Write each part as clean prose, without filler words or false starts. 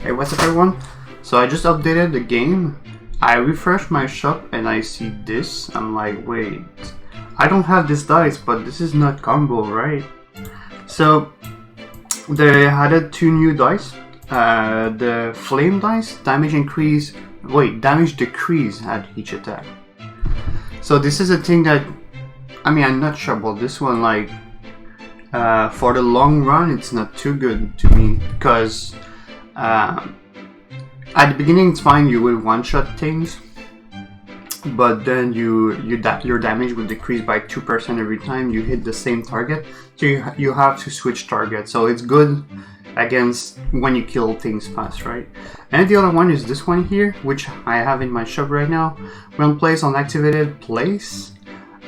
Hey, what's up everyone? So I just updated the game. I refreshed my shop and I see this. I'm like, wait, I don't have this dice, but this is not combo, right? So they added 2 new dice. The flame dice, damage decrease at each attack. So this is a thing that, I mean, I'm not sure about this one. Like, for the long run, it's not too good to me because at the beginning it's fine, you will one-shot things, but then your damage will decrease by 2% every time you hit the same target. So you have to switch targets. So it's good against when you kill things fast, right? And the other one is this one here, which I have in my shop right now. When placed on activated place,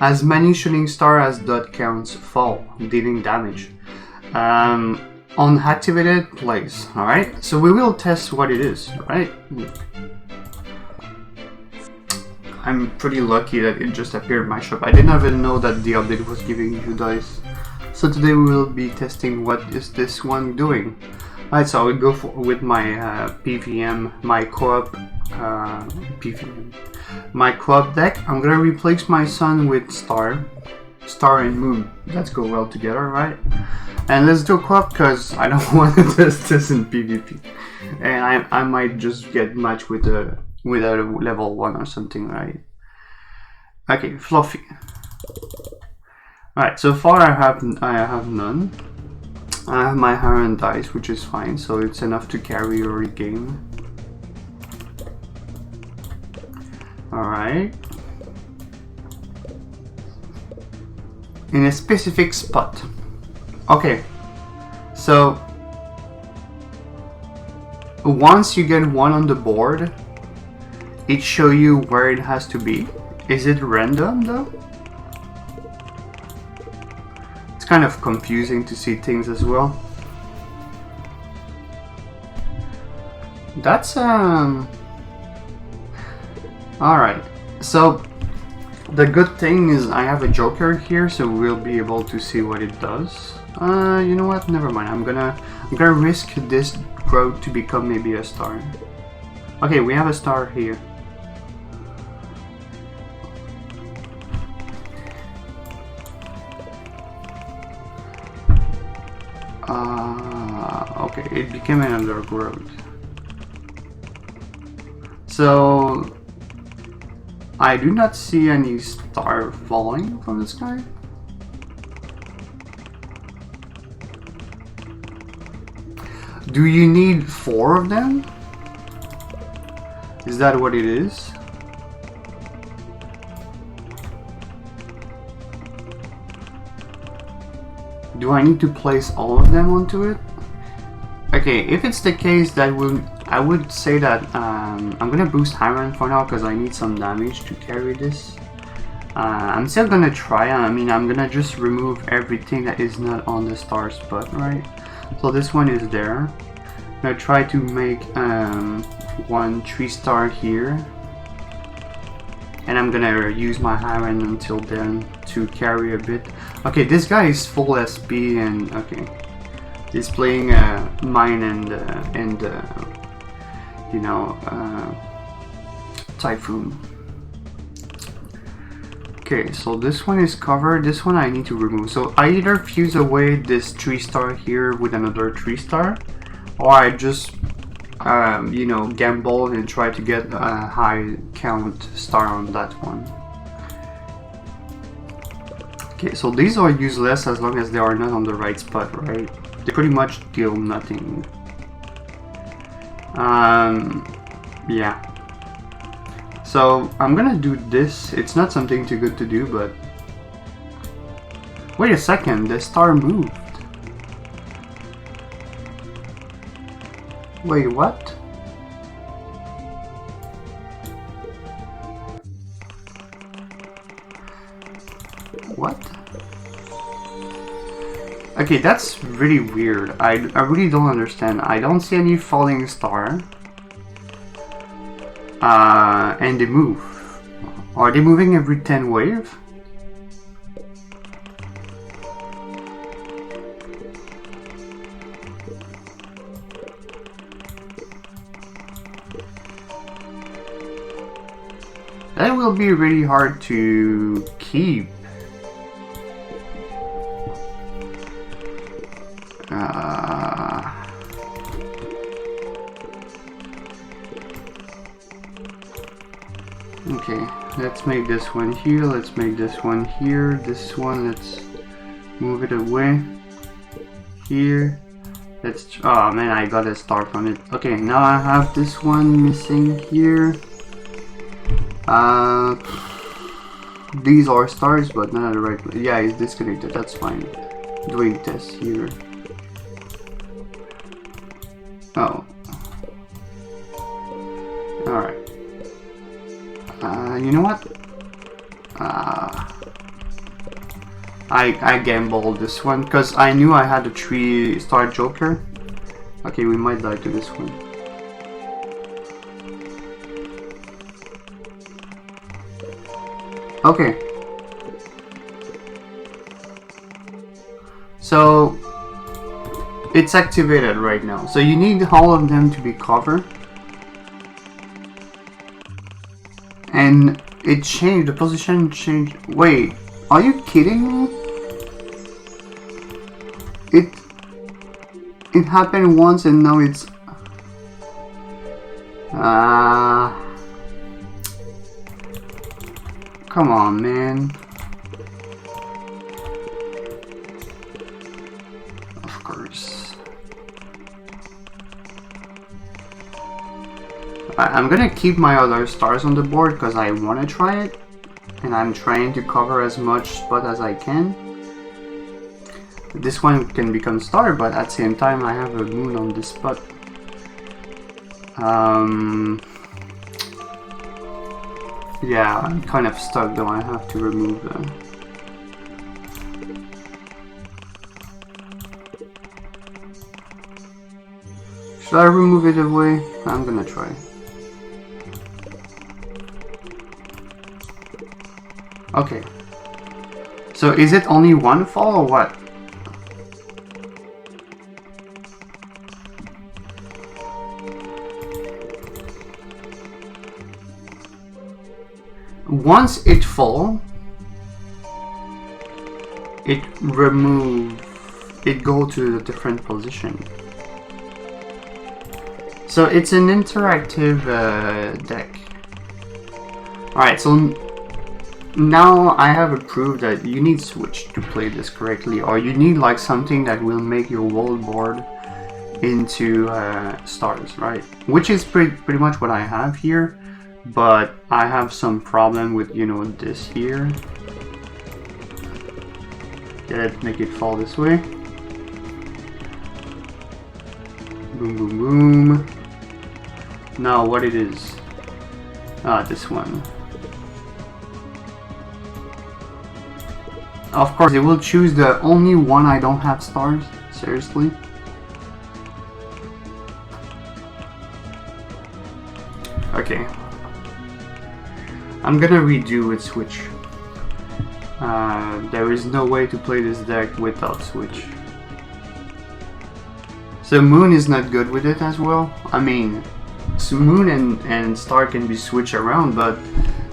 as many shooting stars as dot counts fall, dealing damage. On activated place, alright? So we will test what it is, right? I'm pretty lucky that it just appeared in my shop. I didn't even know that the update was giving you dice. So today we will be testing what is this one doing. Alright, so I will go with my PVM, my co-op PVM. My co-op deck. I'm gonna replace my sun with star and moon. Let's go well together, right? And let's do a co-op because I don't want to test this in PvP. And I might just get matched with a level 1 or something, right? Okay, Fluffy. Alright, so far I have none. I have my Heron dice, which is fine, so it's enough to carry your game. Alright. In a specific spot. Okay, so once you get one on the board, it shows you where it has to be. Is it random though? It's kind of confusing to see things as well. That's alright, so the good thing is I have a joker here, so we'll be able to see what it does. You know what? Never mind. I'm gonna risk this growth to become maybe a star. Okay, we have a star here. Okay, it became an undergrowth. So I do not see any star falling from the sky. Do you need 4 of them? Is that what it is? Do I need to place all of them onto it? Okay, if it's the case, I would say that I'm gonna boost Iron for now because I need some damage to carry this. I'm still gonna try. I mean, I'm gonna just remove everything that is not on the star spot, right? So this one is there. I'm gonna try to make 1 3-star here, and I'm gonna use my Iron until then to carry a bit. Okay, this guy is full SP, and okay, he's playing mine and you know, Typhoon. Okay, so this one is covered. This one I need to remove. So I either fuse away this 3-star here with another 3-star, or I just you know, gamble and try to get a high count star on that one. Okay, so these are useless as long as they are not on the right spot, right? They pretty much deal nothing. Yeah. So I'm gonna do this. It's not something too good to do, but wait a second, the star moved. Wait, what? What? Okay, that's really weird. I really don't understand. I don't see any falling star. And they move. Are they moving every 10 wave? That will be really hard to keep. Okay, let's make this one here, let's make this one here, this one, let's move it away. Here, let's, oh man, I got a star from it. Okay, now I have this one missing here. These are stars, but not at the right place. Yeah, it's disconnected, that's fine. Doing this here. Oh. Alright. You know what? I gambled this one because I knew I had a 3-star joker. Okay, we might die to this one. Okay. So it's activated right now. So you need all of them to be covered. And it changed, the position changed. Wait, are you kidding me? It happened once and now it's come on, man. Of course. I'm gonna keep my other stars on the board because I want to try it, and I'm trying to cover as much spot as I can. This one can become star, but at the same time I have a moon on this spot. Yeah, I'm kind of stuck though. I have to remove them. Should I remove it away? I'm gonna try. Okay. So is it only one fall or what? Once it falls, it go to a different position. So it's an interactive deck. Alright, so now I have a proof that you need Switch to play this correctly, or you need like something that will make your whole board into stars, right? Which is pretty much what I have here. But I have some problem with, you know, this here. Okay, let's make it fall this way. Boom, boom, boom. Now what it is? Ah, this one. Of course, it will choose the only one I don't have stars. Seriously? Okay. I'm gonna redo with Switch. There is no way to play this deck without Switch. So Moon is not good with it as well. I mean, so Moon and Star can be switched around, but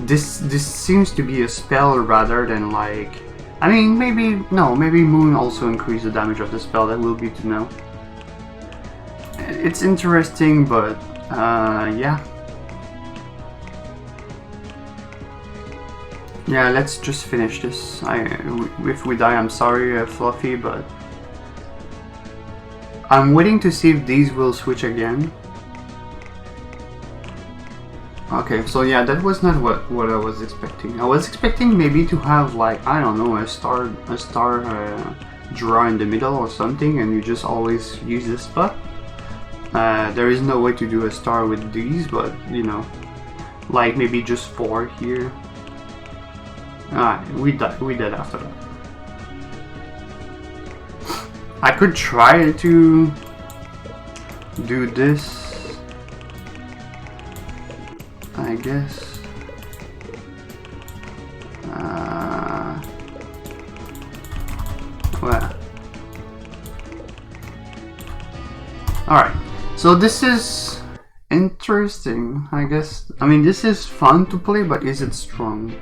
this seems to be a spell rather than like... I mean, maybe Moon also increase the damage of the spell. That will be to know. It's interesting, but yeah. Yeah, let's just finish this. If we die, I'm sorry, Fluffy, but I'm waiting to see if these will switch again. Okay, so yeah, that was not what I was expecting. I was expecting maybe to have like, I don't know, a star draw in the middle or something, and you just always use this spot. There is no way to do a star with these, but you know, like maybe just 4 here. We did after that. I could try to do this, I guess. Well. Alright, so this is Interesting, I guess. I mean, this is fun to play, but is it strong?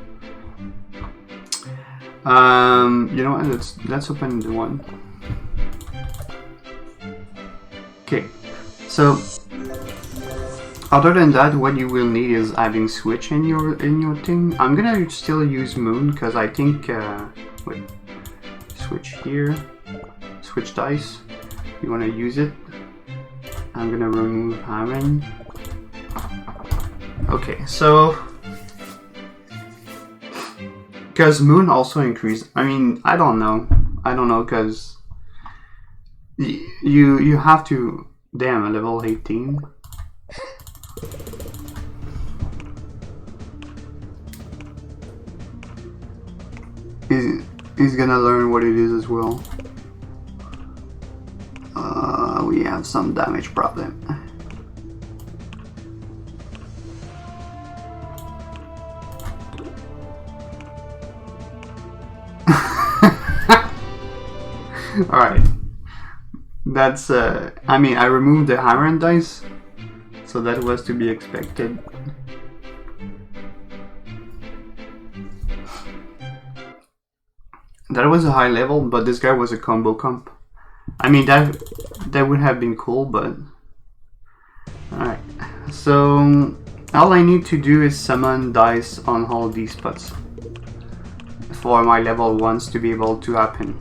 You know what? Let's open the one. Okay, so other than that, what you will need is having switch in your thing. I'm gonna still use moon because I think wait, switch here, switch dice. You wanna use it? I'm gonna remove Hammond. Okay, so because moon also increased. I mean, I don't know because you have to. Damn, a level 18. He's gonna learn what it is as well. We have some damage problem. Alright. That's, I mean, I removed the iron dice, so that was to be expected. That was a high level, but this guy was a combo comp. I mean, that would have been cool, but... Alright, so all I need to do is summon dice on all these spots for my level 1s to be able to happen.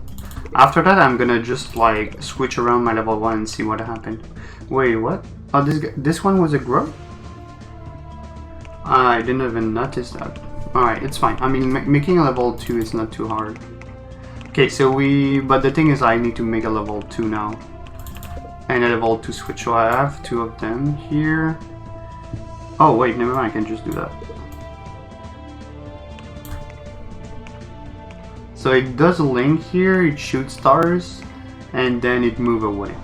After that, I'm gonna just like switch around my level 1 and see what happened. Wait, what? Oh, this one was a grow? I didn't even notice that. Alright, it's fine. I mean, making a level 2 is not too hard. Okay, so but the thing is I need to make a level 2 now. And a level 2 switch, so I have 2 of them here. Oh wait, never mind, I can just do that. So it does a link here, it shoots stars, and then it moves away.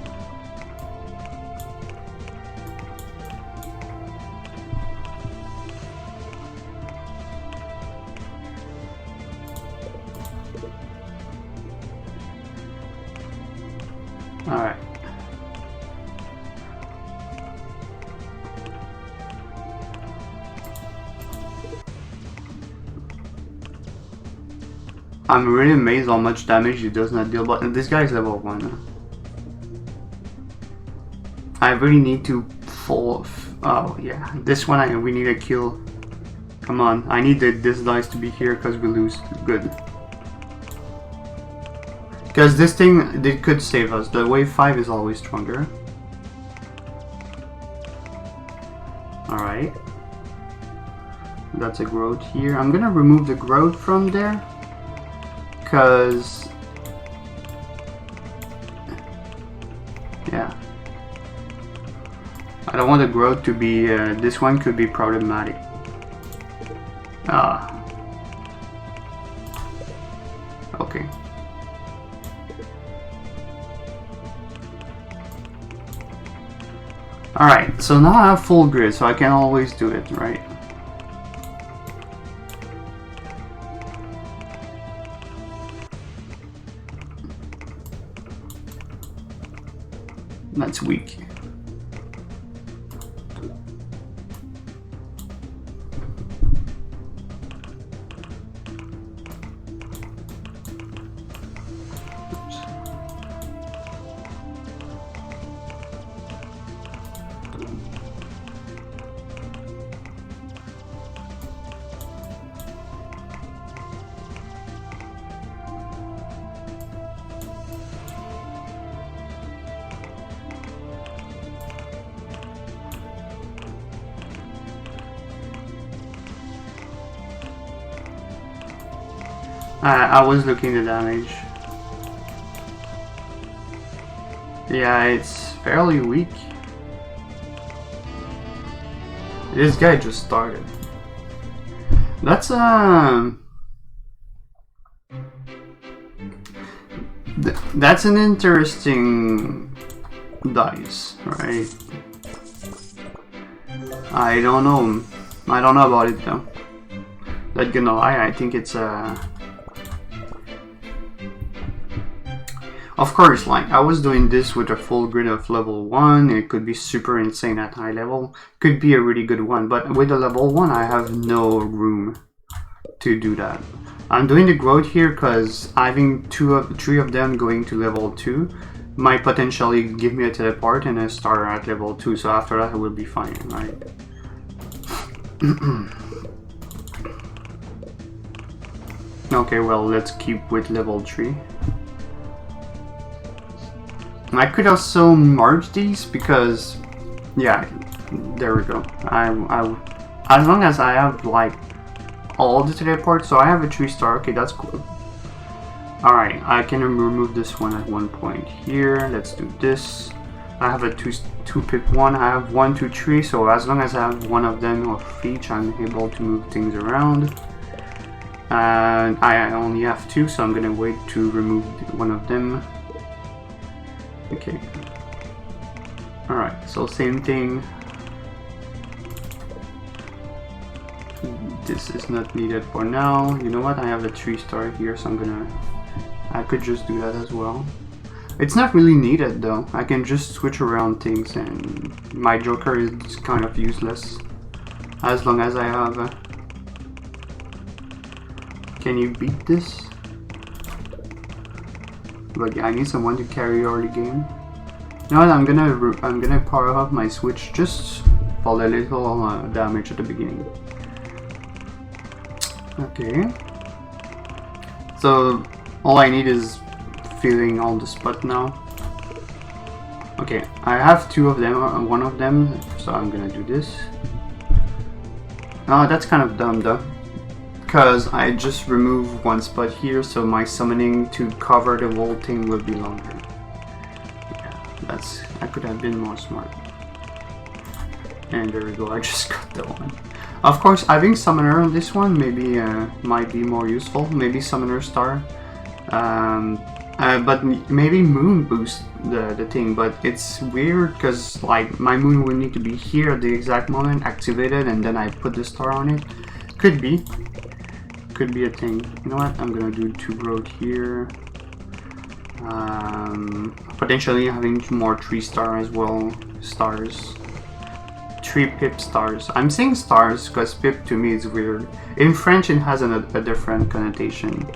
Alright. I'm really amazed how much damage it does not deal, but this guy is level 1. I really need to fall. Oh yeah, this one we need a kill. Come on, I need this dice to be here because we lose. Good. Because this thing, they could save us. The wave 5 is always stronger. Alright. That's a growth here. I'm gonna remove the growth from there. Because... yeah. I don't want the growth to be... this one could be problematic. Okay. Alright, so now I have full grid, so I can always do it, right? That's weak. I was looking at the damage. Yeah, it's fairly weak. This guy just started. That's that's an interesting dice, right? I don't know. I don't know about it though. Not gonna lie, I think it's Of course, like, I was doing this with a full grid of level 1, it could be super insane at high level, could be a really good one, but with a level 1 I have no room to do that. I'm doing the growth here because having 3 of them going to level 2 might potentially give me a teleport and a star at level 2, so after that I will be fine, right? Okay, well, let's keep with level 3. I could also merge these because, yeah, there we go. As long as I have like all the teleports, so I have a 3-star. Okay, that's cool. All right, I can remove this one at one point here. Let's do this. I have a 2-pip one. I have 1, 2, 3. So as long as I have one of them of each, I'm able to move things around. And I only have 2, so I'm gonna wait to remove one of them. Okay. Alright, so same thing. This is not needed for now. You know what? I have a 3-star here, so I could just do that as well. It's not really needed though. I can just switch around things and my Joker is kind of useless. As long as I have Can you beat this? But yeah, I need someone to carry early game. You know what? I'm gonna power up my switch just for a little damage at the beginning. Okay. So all I need is filling all the spot now. Okay, I have 2 of them, one of them, so I'm gonna do this. Oh, that's kind of dumb though, because I just removed 1 spot here, so my summoning to cover the whole thing will be longer. Yeah, I could have been more smart. And there we go, I just got the one. Of course, having Summoner on this one maybe might be more useful. Maybe Summoner Star. But maybe Moon boost the thing, but it's weird because like my Moon would need to be here at the exact moment, activated, and then I put the star on it. Could be a thing. You know what? I'm gonna do 2 growth here. Potentially having more 3-star as well. Stars. 3 pip stars. I'm saying stars because pip to me is weird. In French it has a different connotation.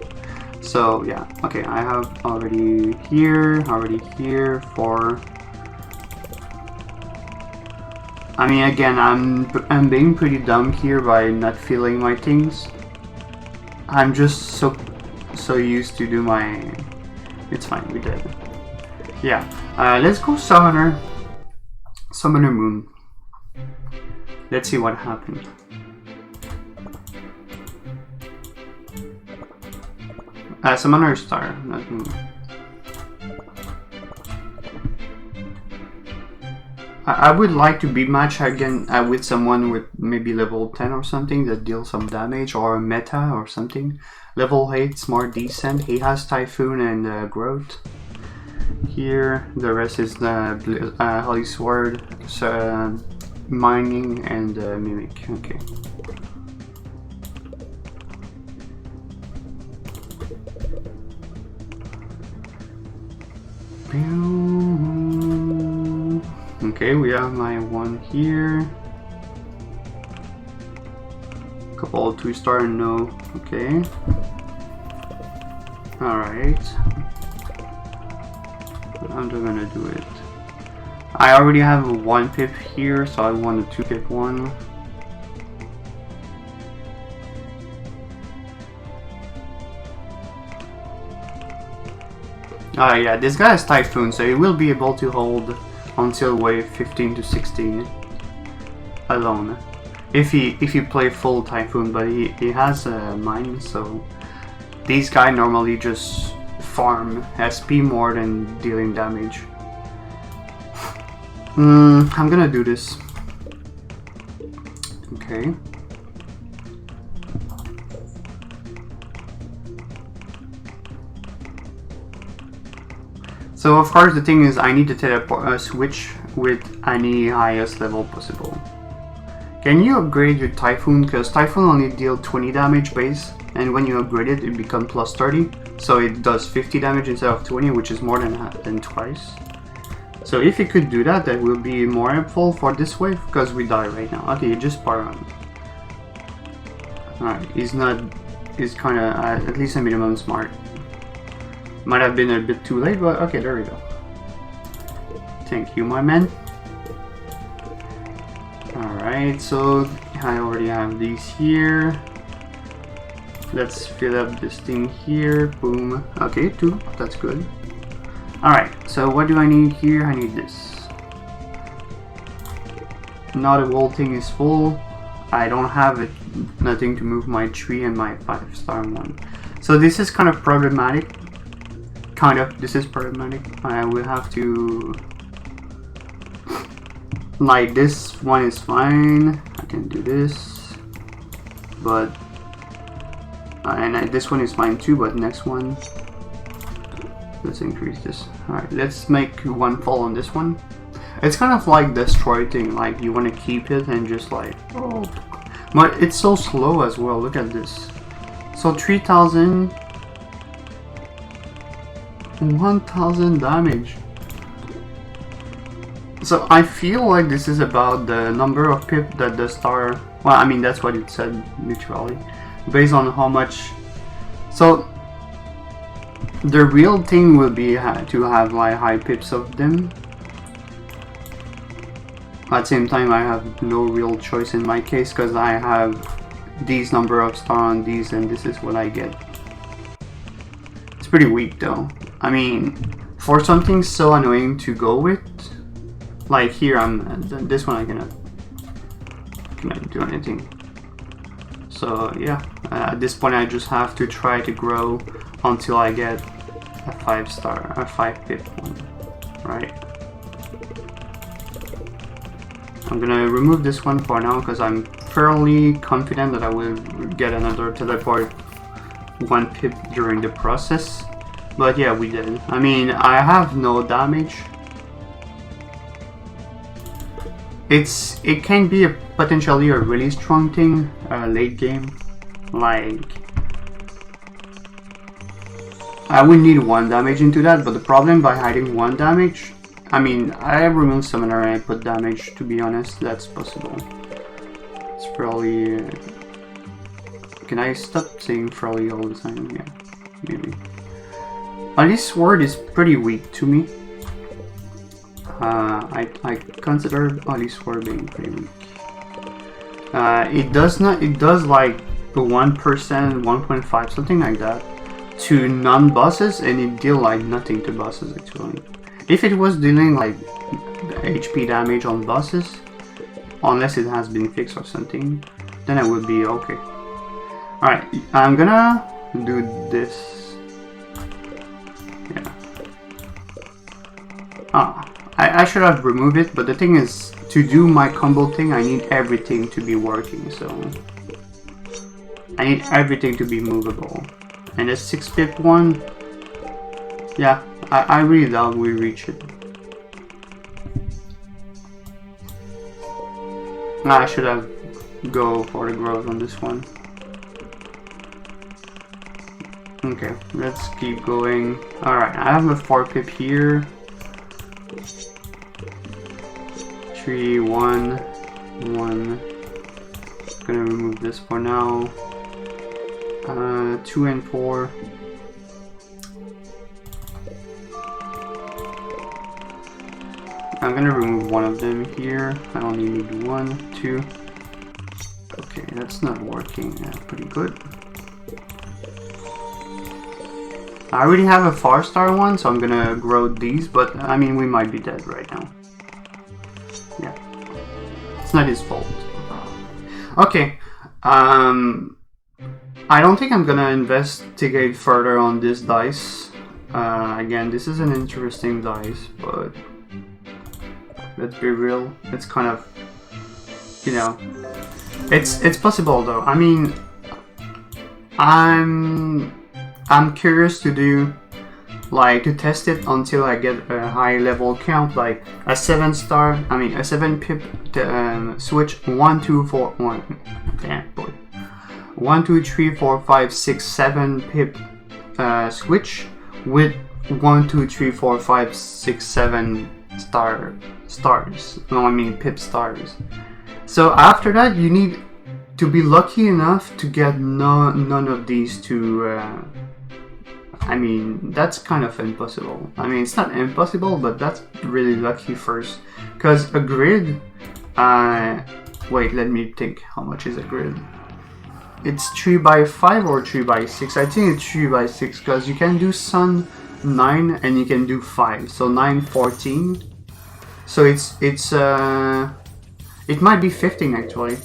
So yeah, okay, I have already here, 4. I mean, again, I'm being pretty dumb here by not filling my things. I'm just so used to do my. It's fine, we did. Yeah, let's go Summoner Moon. Let's see what happened. Summoner Star, not Moon. I would like to be matched again with someone with maybe level 10 or something that deals some damage, or a meta or something. Level 8's more decent. He has Typhoon and Growth. Here, the rest is the Holy Sword, Mining, and Mimic. Okay. Okay, we have my one here. Couple of 2-star, no. Okay. Alright. I'm just gonna do it. I already have a 1 pip here, so I want a 2 pip one. Yeah, this guy has Typhoon, so he will be able to hold until wave 15 to 16 alone. If you play full Typhoon, but he has a mine, so these guys normally just farm SP more than dealing damage. I'm gonna do this. Okay. So of course the thing is I need to teleport switch with any highest level possible. Can you upgrade your Typhoon? Because Typhoon only deals 20 damage base, and when you upgrade it, it becomes plus 30. so it does 50 damage instead of 20, which is more than twice. So if it could do that, that will be more helpful for this wave, because we die right now. Okay, you just par on. Alright, he's kind of at least a minimum smart. Might have been a bit too late, but okay, there we go. Thank you, my man. Alright, so I already have these here. Let's fill up this thing here. Boom. Okay, 2. That's good. Alright, so what do I need here? I need this. Now the whole thing is full. I don't have it, nothing to move my 3 and my 5-star one. So this is kind of problematic. This is problematic. I will have to... Like, this one is fine. I can do this. But... this one is fine too, but next one... Let's increase this. Alright, let's make one fall on this one. It's kind of like destroy thing, like you want to keep it and just like... Oh. But it's so slow as well, look at this. So 3000... 1000 damage. So I feel like this is about the number of pip that the star... Well, I mean that's what it said literally. Based on how much... So the real thing will be to have like high pips of them. At the same time I have no real choice in my case because I have these number of stars on these and this is what I get. It's pretty weak though. I mean, for something so annoying to go with, like here this one I cannot do anything. So yeah, at this point I just have to try to grow until I get a 5-star, a 5-pip one, right? I'm gonna remove this one for now because I'm fairly confident that I will get another teleport 1 pip during the process. But yeah, we did. I mean, I have no damage. It can be potentially a really strong thing late game. Like, I would need 1 damage into that, but the problem by hiding 1 damage, I mean, I remove summoner and I put damage, to be honest, that's possible. It's probably... Can I stop saying probably all the time? Yeah, maybe. This sword is pretty weak to me. I consider Ali's sword being pretty weak. It does like 1%, 1.5, something like that to non-bosses, and it deal like nothing to bosses actually. If it was dealing like HP damage on bosses, unless it has been fixed or something, then it would be okay. Alright, I'm gonna do this. Yeah. I should have removed it, but the thing is, to do my combo thing, I need everything to be working, so... I need everything to be movable. And the 6-pip one, yeah, I really doubt we reach it. I should have go for the growth on this one. Okay, let's keep going. Alright, I have a 4-pip here. 3, 1, 1. Gonna remove this for now. 2 and 4. I'm gonna remove one of them here. I only need 1, 2. Okay, that's not working. Yeah, pretty good. I already have a 4-star one, so I'm gonna grow these, but I mean, we might be dead right now. Yeah. It's not his fault. Okay. I don't think I'm gonna investigate further on this dice. Again, this is an interesting dice, but let's be real. It's kind of, you know, it's possible though. I mean, I'm curious to do, like, to test it until I get a high level count, like a 7-star, I mean a 7-pip switch 1, 2, 4, 1, damn boy, 1, 2, 3, 4, 5, 6, 7 pip switch with 1, 2, 3, 4, 5, 6, 7 stars. No, I mean pip stars. So after that, you need to be lucky enough to get none of these to. I mean, that's kind of impossible. I mean, it's not impossible, but that's really lucky first. Because a grid... wait, let me think. How much is a grid? It's 3 by 5 or 3 by 6? I think it's 3 by 6, because you can do sun 9 and you can do 5. So 9, 14. So it might be 15 actually.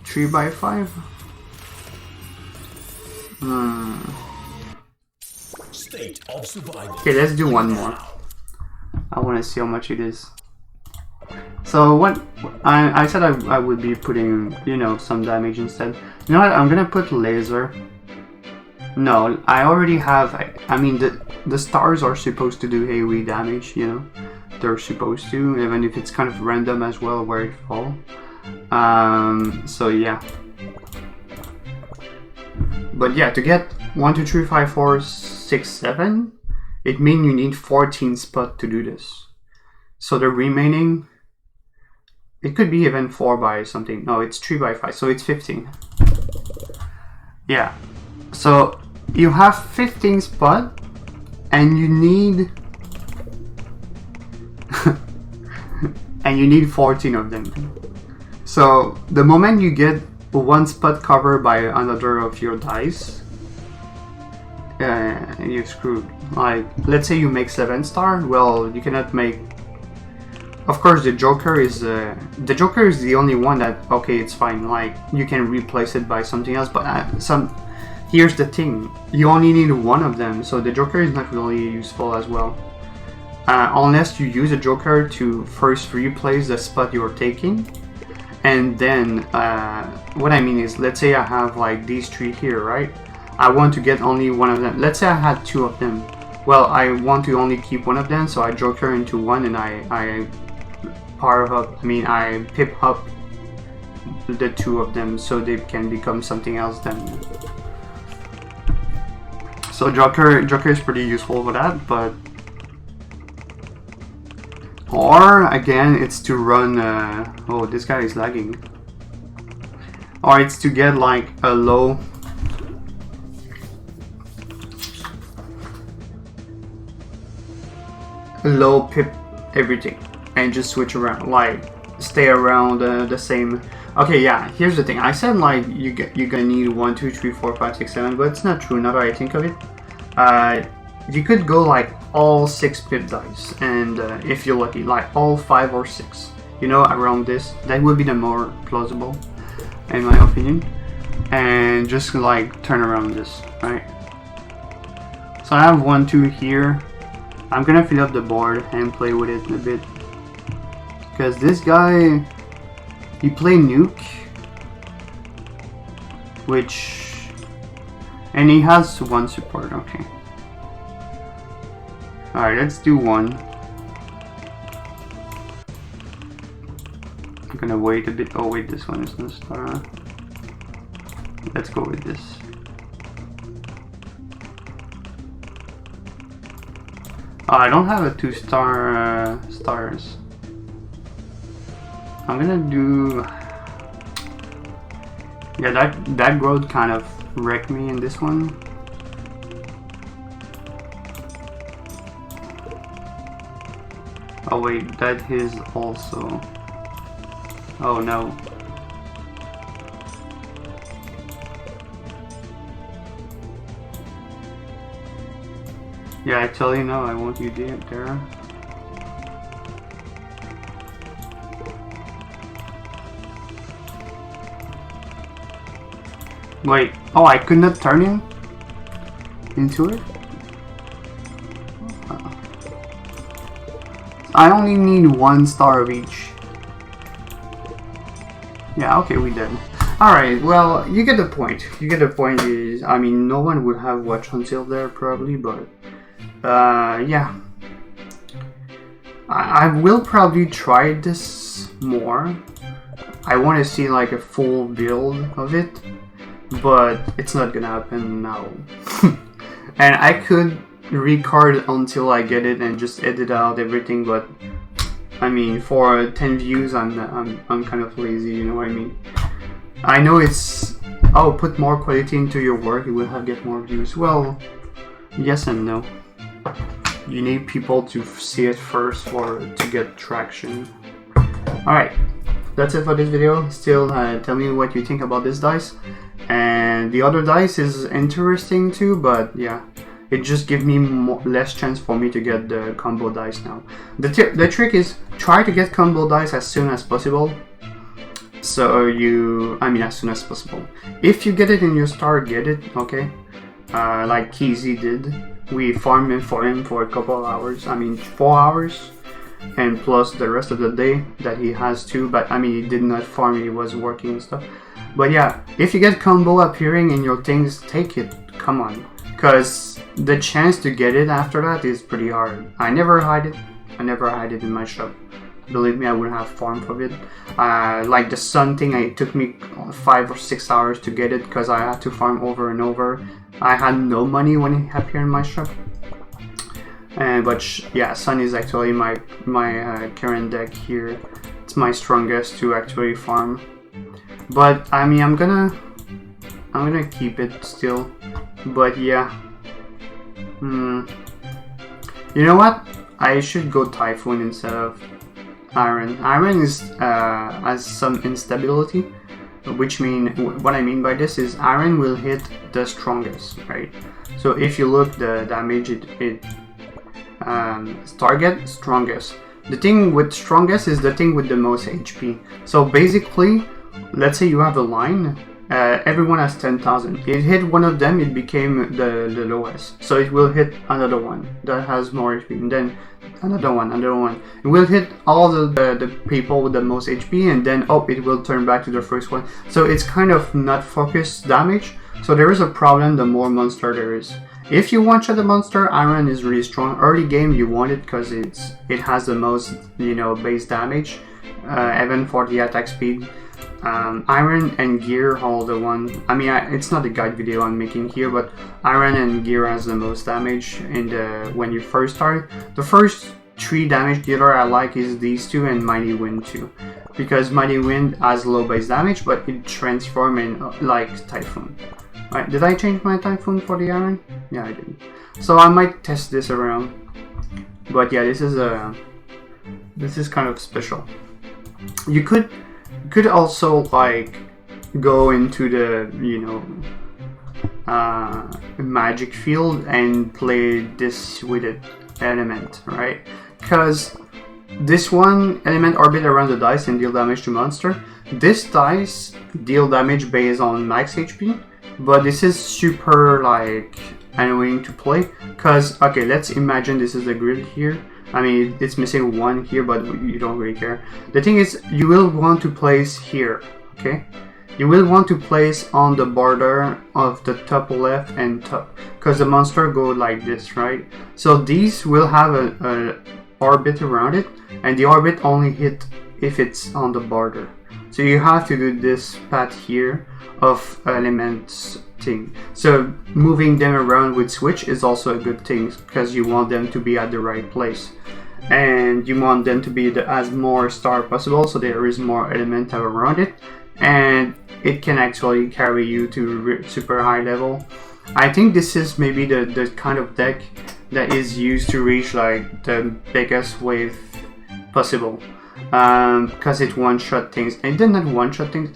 Three by 5. State of survival. Okay, let's do one more. I want to see how much it is. So what I said I would be putting, you know, some damage instead. You know what? I'm gonna put laser. No, I already have. I mean, the stars are supposed to do AoE damage. You know, they're supposed to, even if it's kind of random as well where it falls. So yeah. But yeah, to get 1, 2, 3, 5, 4, 6, 7, it means you need 14 spots to do this. So the remaining, it could be even 4 by something. No, it's 3 by 5, so it's 15. Yeah. So you have 15 spots, and you need and you need 14 of them. So the moment you get one spot covered by another of your dice, you're screwed. Like, let's say you make 7 star, well, you cannot make. Of course, the Joker is the only one that, okay, it's fine. Like, you can replace it by something else, but here's the thing: you only need one of them, so the Joker is not really useful as well, unless you use a Joker to first replace the spot you're taking. And then, what I mean is, let's say I have like these 3 here, right? I want to get only one of them. Let's say I had 2 of them. Well, I want to only keep one of them, so I Joker into one and I power up. I mean, I pip up the 2 of them so they can become something else then. So Joker is pretty useful for that, but. Or, again, it's to run, oh, this guy is lagging. Or it's to get, like, a low pip everything. And just switch around, like, stay around the same. Okay, yeah, here's the thing. I said, like, you're gonna need 1, 2, 3, 4, 5, 6, 7, but it's not true now that I think of it. You could go like all 6 pip dice, and if you're lucky, like all 5 or 6, you know, around this. That would be the more plausible, in my opinion. And just like turn around this, right? So I have 1, 2 here. I'm gonna fill up the board and play with it a bit, because this guy, he play nuke, and he has 1 support. Okay. Alright, let's do 1. I'm gonna wait a bit. Oh wait, this one is no star. Let's go with this. Oh, I don't have a 2 star stars. I'm gonna do. Yeah, that growth kind of wrecked me in this one. Oh wait, that is also. Oh no. Yeah, I tell you no, I won't use it there. Wait, oh, I could not turn him into it? I only need 1 star of each. Yeah, okay, we did. Alright, well, you get the point. You get the point is, I mean, no one would have watched until there probably, but yeah. I will probably try this more. I want to see like a full build of it, but it's not gonna happen now. And I could record until I get it and just edit out everything, but I mean, for 10 views, I'm kind of lazy. You know what I mean? I know it's, oh, put more quality into your work, you will get more views. Well, yes and no. You need people to see it first to get traction. Alright, that's it for this video. Still, tell me what you think about this dice. And the other dice is interesting too, but yeah, it just gives me less chance for me to get the combo dice now. The trick is try to get combo dice as soon as possible. So as soon as possible. If you get it in your start, get it, okay? Like KZ did. We farmed it for him for a couple hours, 4 hours. And plus the rest of the day that he has too, but he did not farm, he was working and stuff. But yeah, if you get combo appearing in your things, take it, come on. Because the chance to get it after that is pretty hard. I never hide it in my shop. Believe me, I wouldn't have farmed for it. Like the sun thing, it took me 5 or 6 hours to get it because I had to farm over and over. I had no money when it appeared in my shop. But yeah, sun is actually my current deck here. It's my strongest to actually farm. But I'm gonna keep it still. But yeah, you know what? I should go Typhoon instead of Iron. Iron has some instability, which what I mean by this is Iron will hit the strongest, right? So if you look, the damage it target strongest. The thing with strongest is the thing with the most HP. So basically, let's say you have a line. Everyone has 10,000. It hit one of them, it became the lowest. So it will hit another one that has more HP, and then another one. It will hit all the people with the most HP, and then it will turn back to the first one. So it's kind of not focused damage. So there is a problem the more monster there is. If you one-shot the monster, Iron is really strong. Early game you want it because it has the most base damage, even for the attack speed. Iron and Gear are the one. It's not a guide video I'm making here, but Iron and Gear has the most damage when you first start. The first 3 damage dealer I like is these two and Mighty Wind too, because Mighty Wind has low base damage, but it transforms in like Typhoon. Right, did I change my Typhoon for the Iron? Yeah, I did. So I might test this around. But yeah, this is kind of special. You could also like go into the magic field and play this with it element, right? Because this one element orbit around the dice and deal damage to monster. This dice deal damage based on max HP, but this is super like annoying to play because okay, let's imagine this is the grid here. It's missing 1 here, but you don't really care. The thing is, you will want to place here, okay? You will want to place on the border of the top left and top, because the monster go like this, right? So these will have a orbit around it, and the orbit only hit if it's on the border. So you have to do this path here of elements thing. So moving them around with switch is also a good thing because you want them to be at the right place. And you want them to be as more star possible, so there is more element around it. And it can actually carry you to super high level. I think this is maybe the kind of deck that is used to reach like the biggest wave possible. Because it one-shot things. It did not one-shot things.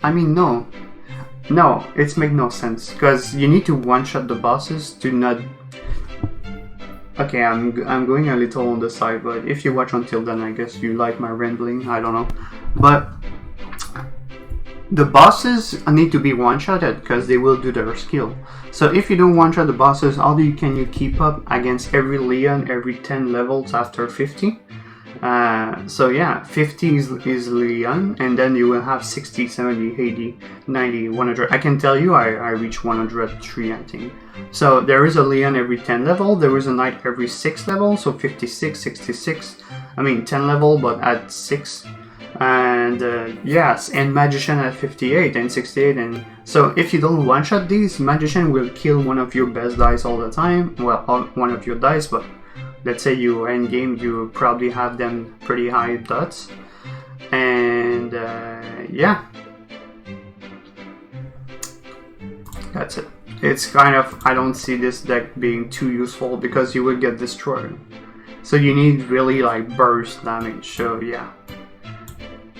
No, it's make no sense. Because you need to one-shot the bosses to not... Okay, I'm going a little on the side, but if you watch until then, I guess you like my rambling. I don't know. But the bosses need to be one-shotted because they will do their skill. So if you don't one-shot the bosses, how can you keep up against every Leon every 10 levels after 50? So yeah, 50 is Leon, and then you will have 60, 70, 80, 90, 100. I can tell you I reached 103, I think. So there is a Leon every 10 level, there is a Knight every 6 level, so 56, 66. 10 level, but at 6. And yes, and Magician at 58 and 68, and so if you don't one-shot these, Magician will kill one of your best dice all the time, well, one of your dice, but let's say you end game, you probably have them pretty high dots, and yeah, that's it. It's kind of, I don't see this deck being too useful because you will get destroyed, so you need really like burst damage, so yeah.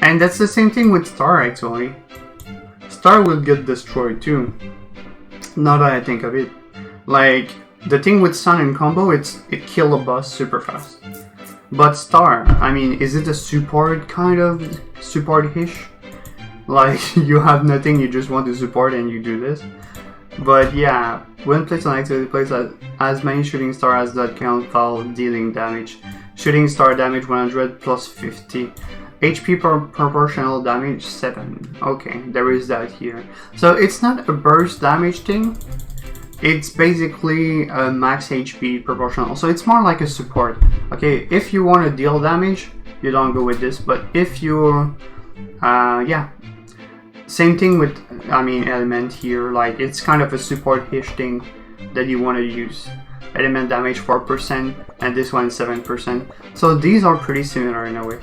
And that's the same thing with Star actually. Star will get destroyed too, now that I think of it. Like, the thing with Sun and combo, it kill a boss super fast. But Star, I mean, is it a support kind of support-ish? Like, you have nothing, you just want to support and you do this. But yeah, when placed on activity, place as many shooting star as that count while dealing damage. Shooting star damage 100 plus 50. HP proportional damage 7. Okay, there is that here. So it's not a burst damage thing. It's basically a max HP proportional. So it's more like a support. Okay, if you want to deal damage, you don't go with this. But if you, yeah. Same thing with, I mean, element here. Like, it's kind of a support-ish thing that you want to use. Element damage 4% and this one 7%. So these are pretty similar in a way.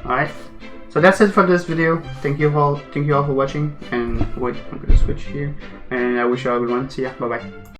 Alright, so that's it for this video. Thank you all for watching, and wait, I'm gonna switch here, and I wish you all a good one. See ya, bye bye.